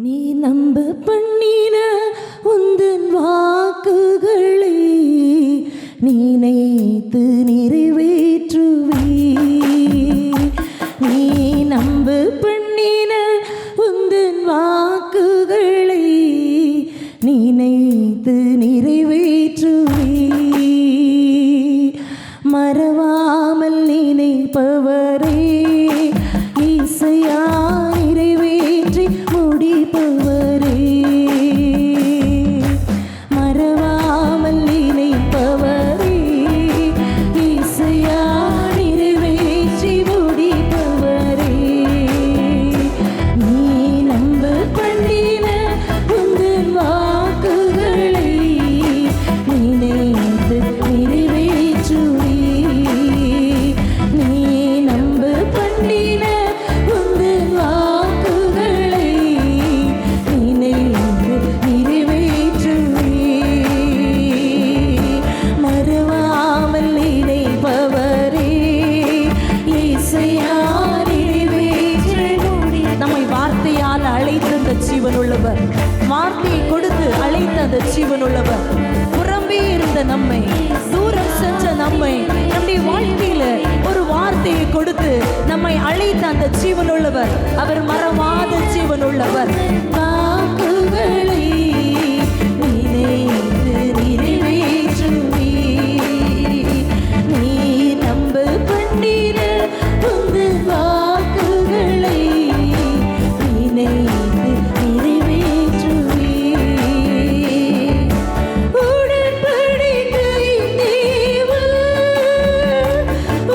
நீ நம்ப பண்ணின உந்தன் வாக்குகளை நினைத்து நிறைவேற்றுவே. நீ நம்ப பண்ணின உந்தன் வாக்குகளை நினைத்து நிறைவேற்றுவே. மறவாமல் நினைப்பவரே இசையா நிறைவேற்றி முடிப்பவரே. மறவாமல் நினைப்பவரே இசையா நிறைவேற்றி முடிப்பவரே. நீ நம்ப பண்ணின உந்தன் வாக்குகளை நினைத்து நிறைவேற்றுவே. நீ நம்ப பண்ணின உந்தன் வாக்குகளை நினைத்து நிறைவேற்றுவே. மறவாமல் நினைப்பவரே இசையா நிறைவேற்றி முடி. நம்மை வார்த்தையால் அழைத்த அந்த ஜீவன் உள்ளவர், வார்த்தையை கொடுத்து அழைத்த அந்த ஜீவன் உள்ளவர், புறம்பே இருந்த நம்மை, தூரம் சென்ற நம்மை, நம்முடைய வாழ்க்கையில ஒரு வார்த்தையை கொடுத்து நம்மை அழைத்த அந்த ஜீவன் உள்ளவர், அவர் மறவாத ஜீவன் உள்ளவர். வாக்குகளை நினைத்து நிறைவேற்றுவே. நீ நம்ப பண்ணின உந்தன் வாக்குகளை நினைத்து நிறைவேற்றுவே. உடன்படிக்கையின் தேவன்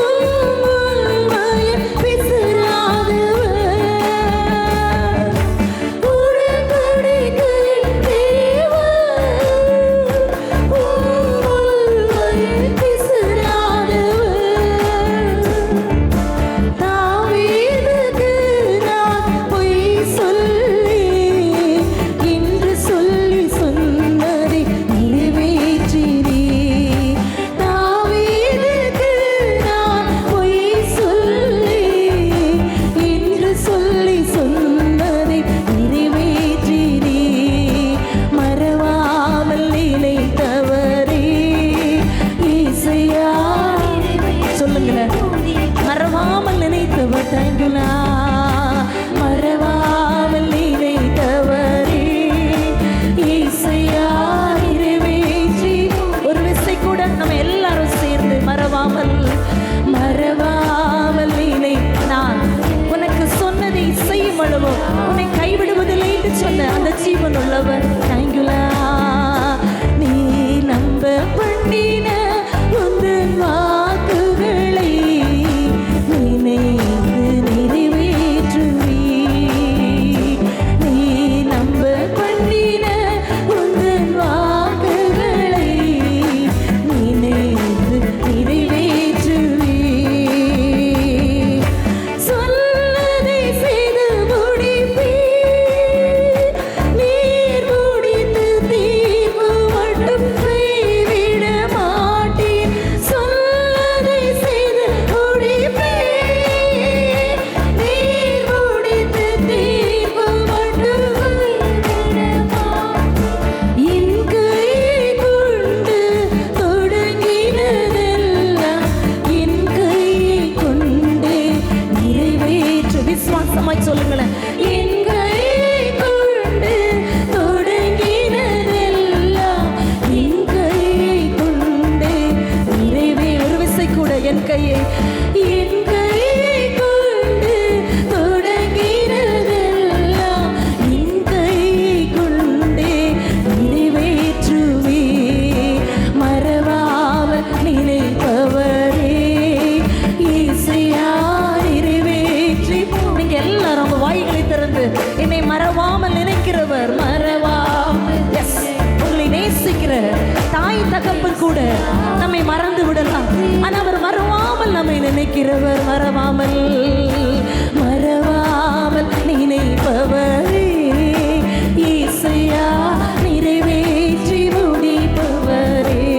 உம்முடைய பிசராதவர். உடன்படிக்கையின் தேவன் உம்முடைய பிசராதவர். தாவீதுக்கு நான் பொய் சொல்லேன் என்று சொல்லி சொன்னதை நிறைவேற்றினீர். தாவீதுக்கு நான் பொய் சொல்லேன் என்று சொல்லி சொன்னதை நிறைவேற்றினீர். மறவாமல் நினைத்தவரே இசையா. சொல்லுங்களேன், மறவாமல் நினைத்தவர். தேங்க்யூலா. மறவாமல் நினைத்தவரே இசையா நிறைவேற்றி. ஒரு விசை கூட நம்ம எல்லாரும் சேர்ந்து மறவாமல் மறவாமல் நினை. நான் உனக்கு சொன்னதை செய்யும் அளவோ உன்னை கைவிடுவதில்லை என்று சொன்ன அந்த ஜீவன் உள்ளவர். தேங்க்யூலா. நீ நம்ப பண்ணின உந்தன் வாக்குகளை நினைத்து நிறைவேற்றுவே. நீ நம்ப பண்ணின உந்தன் வாக்குகளை நினைத்து நிறைவேற்றுவே. சொல்லதை செய்து முடிப்பீர். நீர் முடித்து தீர்வு மட்டும் கைவிட மாட்டீர். சொல்லதை செய்து முடிப்பீர். நீர் முடித்து தீர்வு மட்டும் கைவிட மாட்டீர். என் கையை கொண்டு தொடங்கினதெல்லாம் என் கையை கொண்டே நிறைவேற்று. விசுவாசமாய் சொல்லுங்களேன். என் கையை கொண்டு தொடங்கினதெல்லாம் என் கையை கொண்டே நிறைவே. ஒரு விசை கூட என் கையை கொண்டு தொடங்கினதெல்லாம் என் கையை கொண்டே நிறைவேற்றுவே. மறவாமல் நினைப்பவரே இசையா நிறைவேற்றி. நீங்க எல்லாரும் உங்க வாய்களை திறந்து என்னை மறவாமல் நினைக்கிறவர், மறவாமல். எஸ், உங்களை நேசிக்கிற தாய் தகப்பன் கூட நம்மை மறந்து விடலாம், ஆனா அவர் மறவாமல் நம்மை நினைக்கிறவர். மறவாமல் மறவாமல் நினைப்பவரே இசையா நிறைவேற்றி முடிப்பவரே.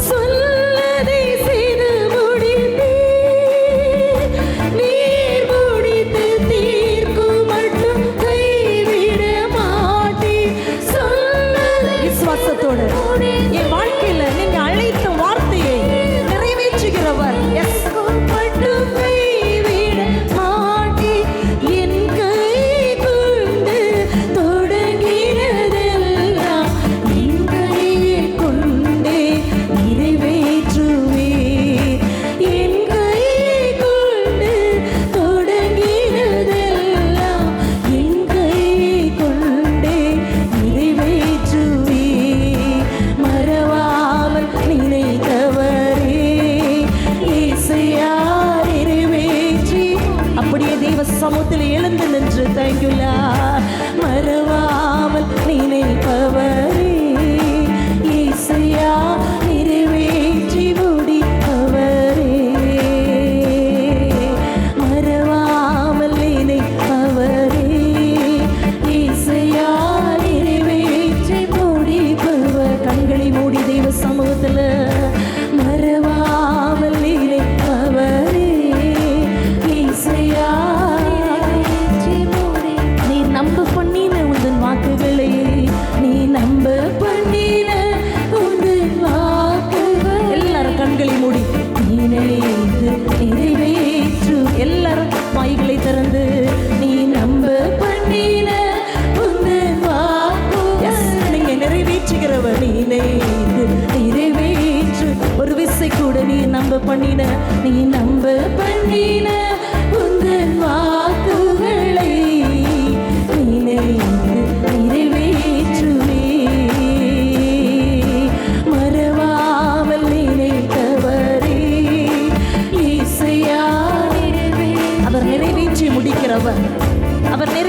சொல்லதை செய்து முடிப்பீர். நீர் முடித்து தீர்க்கும் மட்டும்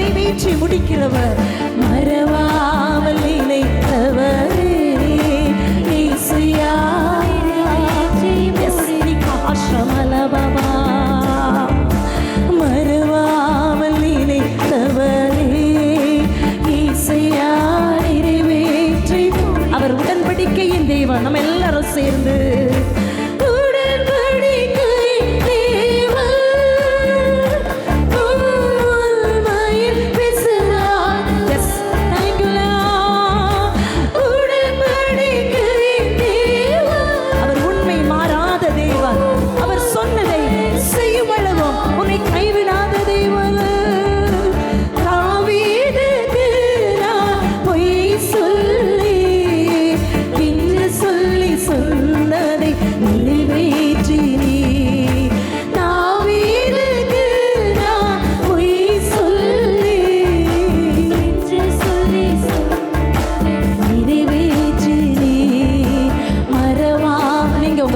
நிறைவேற்றி முடிக்கிறவர், மறவாமல் நினைத்தவரே இயேசுயா. ஆஷமலபவா, மறவாமல் நினைத்தவரே இயேசுயா நிறைவேற்றி. அவர் உடன்படிக்கையின் தேவன். நம்ம எல்லாரும் சேர்ந்து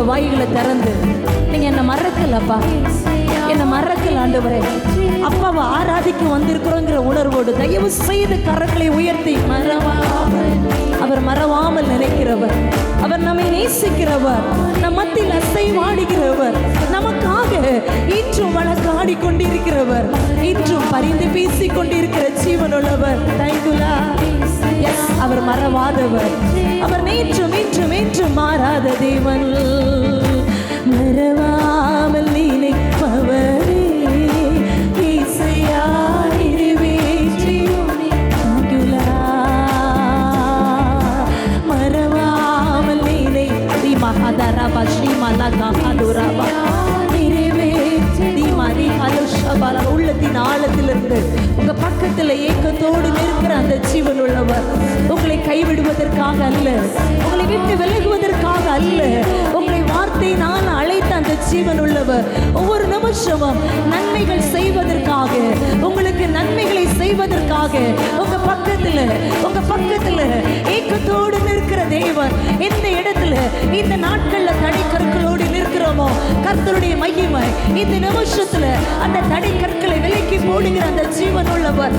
வாய்களை திறந்து நீங்க என்ன மறக்கலப்பா, என்ன மறக்கல ஆண்டவரே, அப்பாவை ஆராதிக்க வந்திருக்கிறோங்கிற உணர்வோடு தயவு செய்து கரங்களை உயர்த்தி அவர் மறவாமல் நினைக்கிறவர், அவர் நம்மை நேசிக்கிறவர், நம் மத்தியில் அசைவாடுகிறவர், நமக்காக இன்றும் வழக்காடி கொண்டிருக்கிறவர், இன்றும் பரிந்து பேசிக் கொண்டிருக்கிற ஜீவனுள்ளவர். தேங்க்யூலா. எஸ், அவர் மறவாதவர், அவர் நேற்றும் இன்றும் என்றும் மாறாத தேவன். மறவாமல் நினைப்பவரே இயேசுயா நிறைவேற்றி. மறவாமல் நினைத்தி மகதரபா ஸ்ரீமலகதுரபா நிறைவேற்றி மரி அலுஷபல. உள்ளத்தின் ஆழத்திலிருந்து உங்க பக்கத்தில் ஏக்கத்தோடு நிற்கிற அந்த ஜீவன் உள்ளவர் உங்களை கைவிடுவதற்காக அல்ல, உங்களை விட்டு விலகுவதற்காக அல்ல, உங்களை வார்த்தையினால் அழைத்த அந்த ஜீவன் உள்ளவர் ஒவ்வொரு நிமிஷமும் நன்மைகள் செய்வதற்காக, உங்களுக்கு நன்மைகளை செய்வதற்காக உங்க பக்கத்துல ஏக்கத்தோடு நிற்கிற தேவன். எந்த இடத்துல இந்த நாட்கள்ல தடைக்கற்களோடு நிற்கிறோமோ கர்த்தருடைய மகிமை இந்த நிமிஷத்துல அந்த தடைக்கற்களை விலக்கி போடுகிற அந்த ஜீவன் உள்ளவர்.